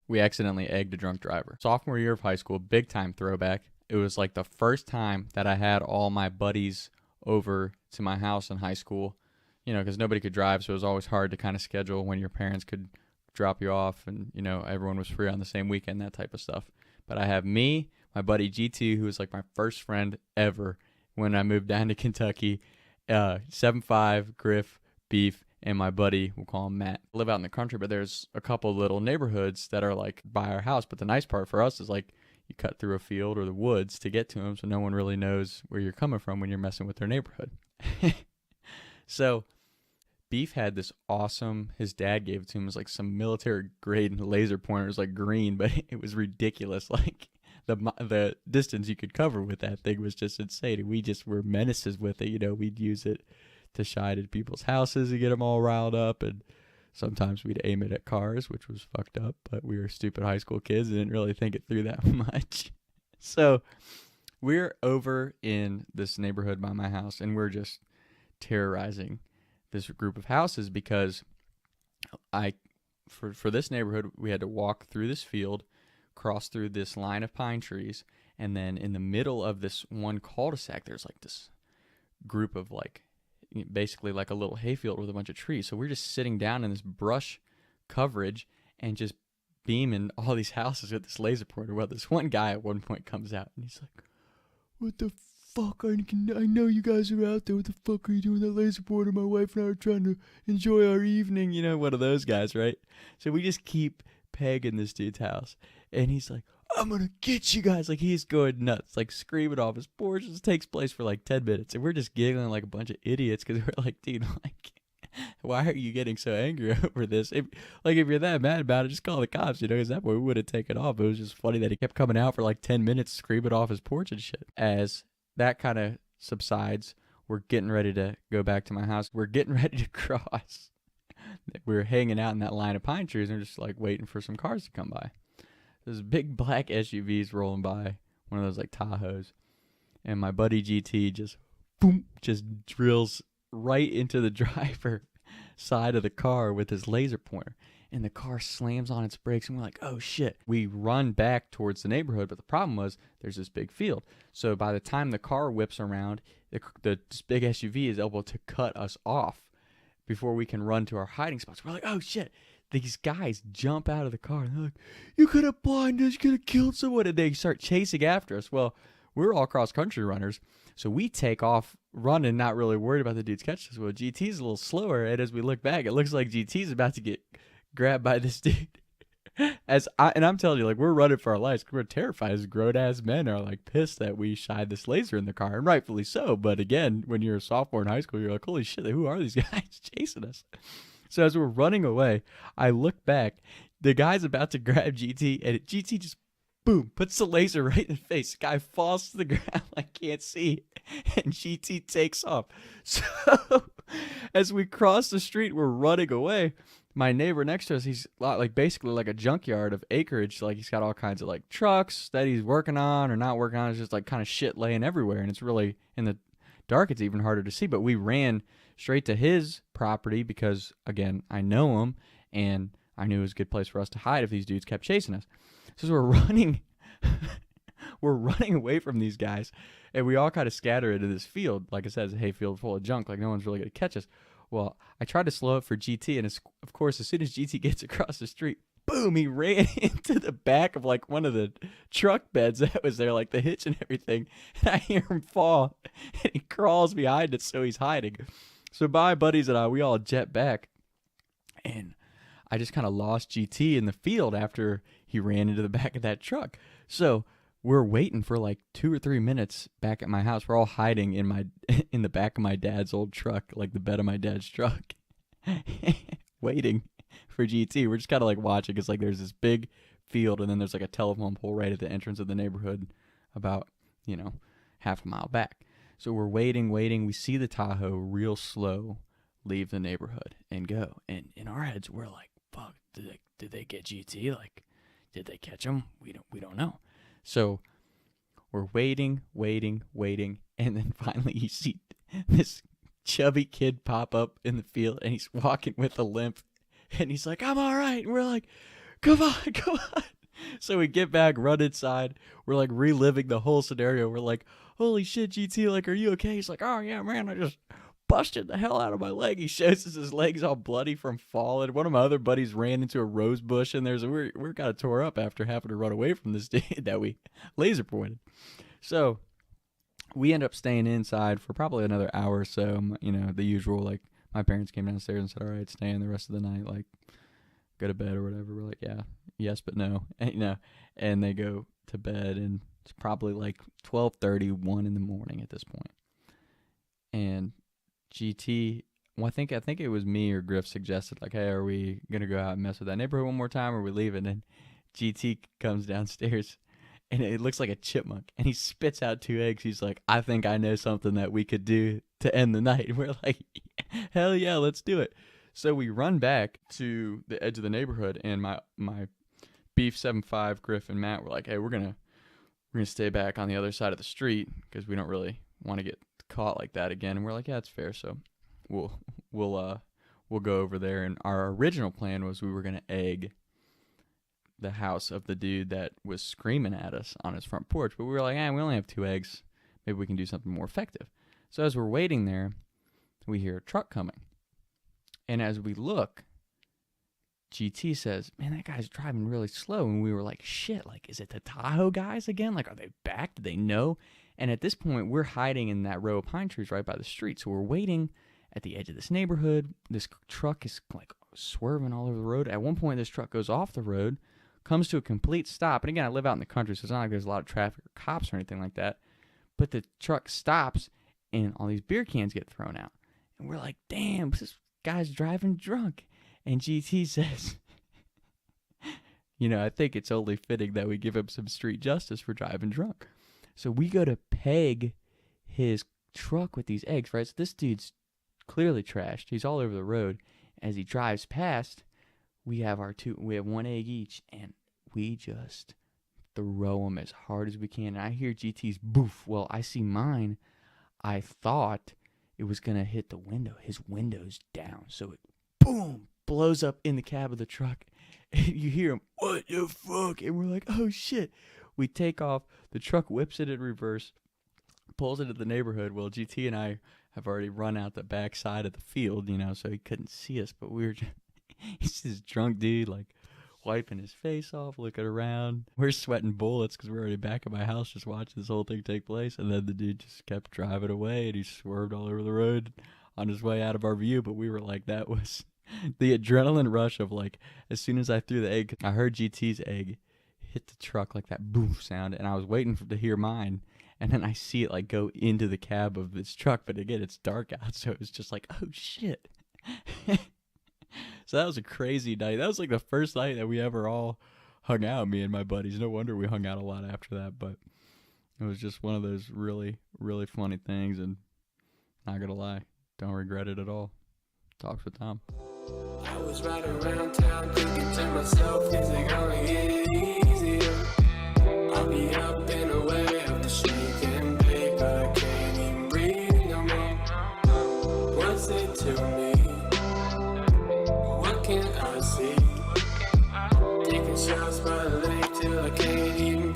we accidentally egged a drunk driver. Sophomore year of high school, big time throwback. It was like the first time that I had all my buddies over to my house in high school, because nobody could drive, so it was always hard to kind of schedule when your parents could drop you off and, everyone was free on the same weekend, that type of stuff. But I have me, my buddy GT, who was like my first friend ever when I moved down to Kentucky, 7'5", Griff, Beef, and my buddy, we'll call him Matt. I live out in the country, but there's a couple little neighborhoods that are like by our house. But the nice part for us is like you cut through a field or the woods to get to them, so no one really knows where you're coming from when you're messing with their neighborhood. So Beef had this awesome, his dad gave it to him, it was like some military grade laser pointer. It was like green, but it was ridiculous. Like the distance you could cover with that thing was just insane. And we just were menaces with it. We'd use it to shine at people's houses and get them all riled up. And sometimes we'd aim it at cars, which was fucked up. But we were stupid high school kids and didn't really think it through that much. So we're over in this neighborhood by my house, and we're just terrorizing this group of houses because for this neighborhood, we had to walk through this field, cross through this line of pine trees, and then in the middle of this one cul-de-sac, there's like this group of like basically like a little hayfield with a bunch of trees. So we're just sitting down in this brush coverage and just beaming all these houses with this laser pointer. Well, this one guy at one point comes out and he's like, "What the fuck? I know you guys are out there. What the fuck are you doing with that laser pointer? My wife and I are trying to enjoy our evening." One of those guys, right? So we just keep pegging this dude's house. And he's like, "I'm going to get you guys." Like, he's going nuts, like screaming off his porch. This takes place for like 10 minutes. And we're just giggling like a bunch of idiots because we're like, dude, like, why are you getting so angry over this? If you're that mad about it, just call the cops, because that way we would have taken off. It was just funny that he kept coming out for like 10 minutes screaming off his porch and shit. As that kind of subsides, we're getting ready to go back to my house. We're getting ready to cross. We're hanging out in that line of pine trees and we're just like waiting for some cars to come by. There's big black SUVs rolling by, one of those like Tahoes, and my buddy GT just boom, just drills right into the driver side of the car with his laser pointer, and the car slams on its brakes, and we're like, "Oh shit." We run back towards the neighborhood, but the problem was there's this big field. So by the time the car whips around, this big SUV is able to cut us off before we can run to our hiding spots. We're like, "Oh shit." These guys jump out of the car and they're like, "You could have blinded us, you could have killed someone." And they start chasing after us. Well, we're all cross-country runners, so we take off running, not really worried about the dudes catching us. Well, GT's a little slower, and as we look back, it looks like GT's about to get grabbed by this dude. I'm telling you, like, we're running for our lives. We're terrified. As grown-ass men are, like, pissed that we shied this laser in the car, and rightfully so. But again, when you're a sophomore in high school, you're like, holy shit, who are these guys chasing us? So as we're running away, I look back. The guy's about to grab GT, and GT just, boom, puts the laser right in the face. The guy falls to the ground, I can't see, and GT takes off. So as we cross the street, we're running away. My neighbor next to us, he's like basically like a junkyard of acreage. Like, he's got all kinds of like trucks that he's working on or not working on. It's just like kind of shit laying everywhere, and it's really, in the dark, it's even harder to see. But we ran straight to his property because, again, I know him, and I knew it was a good place for us to hide if these dudes kept chasing us. So we're running, we're running away from these guys, and we all kind of scatter into this field. Like I said, it's a hayfield full of junk. Like, no one's really going to catch us. Well, I tried to slow up for GT, and of course, as soon as GT gets across the street, boom, he ran into the back of like one of the truck beds that was there, like the hitch and everything. And I hear him fall, and he crawls behind it, so he's hiding. So my buddies and I, we all jet back, and I just kind of lost GT in the field after he ran into the back of that truck. So we're waiting for like 2 or 3 minutes back at my house. We're all hiding in the back of my dad's old truck, like the bed of my dad's truck, waiting for GT. We're just kind of like watching, because like there's this big field, and then there's like a telephone pole right at the entrance of the neighborhood, about half a mile back. So we're waiting. We see the Tahoe real slow leave the neighborhood and go. And in our heads, we're like, fuck, did they get GT? Like, did they catch him? We don't know. So we're waiting. And then finally you see this chubby kid pop up in the field, and he's walking with a limp. And he's like, "I'm all right." And we're like, come on, come on. So we get back, run inside. We're like reliving the whole scenario. We're like, holy shit, GT, like, are you okay? He's like, oh yeah, man, I just busted the hell out of my leg. He shows us his legs all bloody from falling. One of my other buddies ran into a rose bush, and we're kind of tore up after having to run away from this dude that we laser pointed. So we end up staying inside for probably another hour or so. You know, the usual, like, my parents came downstairs and said, all right, stay in the rest of the night, like, go to bed or whatever. We're like, yeah, yes, but no. And, you know, and they go to bed, and it's probably like 12:30, 1 in the morning at this point. And GT, well, I think it was me or Griff suggested, like, hey, are we going to go out and mess with that neighborhood one more time, or are we leaving? And GT comes downstairs, and it looks like a chipmunk, and he spits out 2 eggs. He's like, I think I know something that we could do to end the night. And we're like, hell yeah, let's do it. So we run back to the edge of the neighborhood, and my Beef 7'5", Griff, and Matt were like, hey, we're gonna stay back on the other side of the street because we don't really want to get caught like that again. And we're like, yeah, it's fair. So we'll go over there. And our original plan was we were gonna egg the house of the dude that was screaming at us on his front porch, but we were like, we only have 2 eggs. Maybe we can do something more effective. So as we're waiting there, we hear a truck coming. And as we look, GT says, man, that guy's driving really slow. And we were like, shit, like, is it the Tahoe guys again? Like, are they back? Do they know? And at this point, we're hiding in that row of pine trees right by the street. So we're waiting at the edge of this neighborhood. This truck is like swerving all over the road. At one point, this truck goes off the road, comes to a complete stop. And again, I live out in the country, so it's not like there's a lot of traffic or cops or anything like that. But the truck stops, and all these beer cans get thrown out. And we're like, damn, this guy's driving drunk. And GT says, you know, I think it's only fitting that we give him some street justice for driving drunk. So we go to peg his truck with these eggs, right? So this dude's clearly trashed. He's all over the road. As he drives past, we have 1 egg each, and we just throw them as hard as we can. And I hear GT's boof. Well, I see mine. I thought it was going to hit the window. His window's down. So it, boom, blows up in the cab of the truck. And you hear him, what the fuck? And we're like, oh, shit. We take off. The truck whips it in reverse, pulls into the neighborhood. Well, GT and I have already run out the back side of the field, you know, so he couldn't see us. But we were just, he's this drunk dude, like, wiping his face off, looking around. We're sweating bullets because we're already back at my house just watching this whole thing take place. And then the dude just kept driving away, and he swerved all over the road on his way out of our view. But we were like, that was the adrenaline rush of, like, as soon as I threw the egg, I heard GT's egg hit the truck, like that boom sound, and I was waiting to hear mine. And then I see it, like, go into the cab of this truck. But again, it's dark out, so it was just like, oh, shit. So that was a crazy night. That was like the first night that we ever all hung out, me and my buddies. No wonder we hung out a lot after that. But it was just one of those really, really funny things. And not going to lie, don't regret it at all. Talks with Tom. I was riding around town thinking to myself, is it gonna get easier? I'll be up and away up the street getting paid, but I can't even breathe no more. What's it to me? What can I see? Taking shots by the lake till I can't even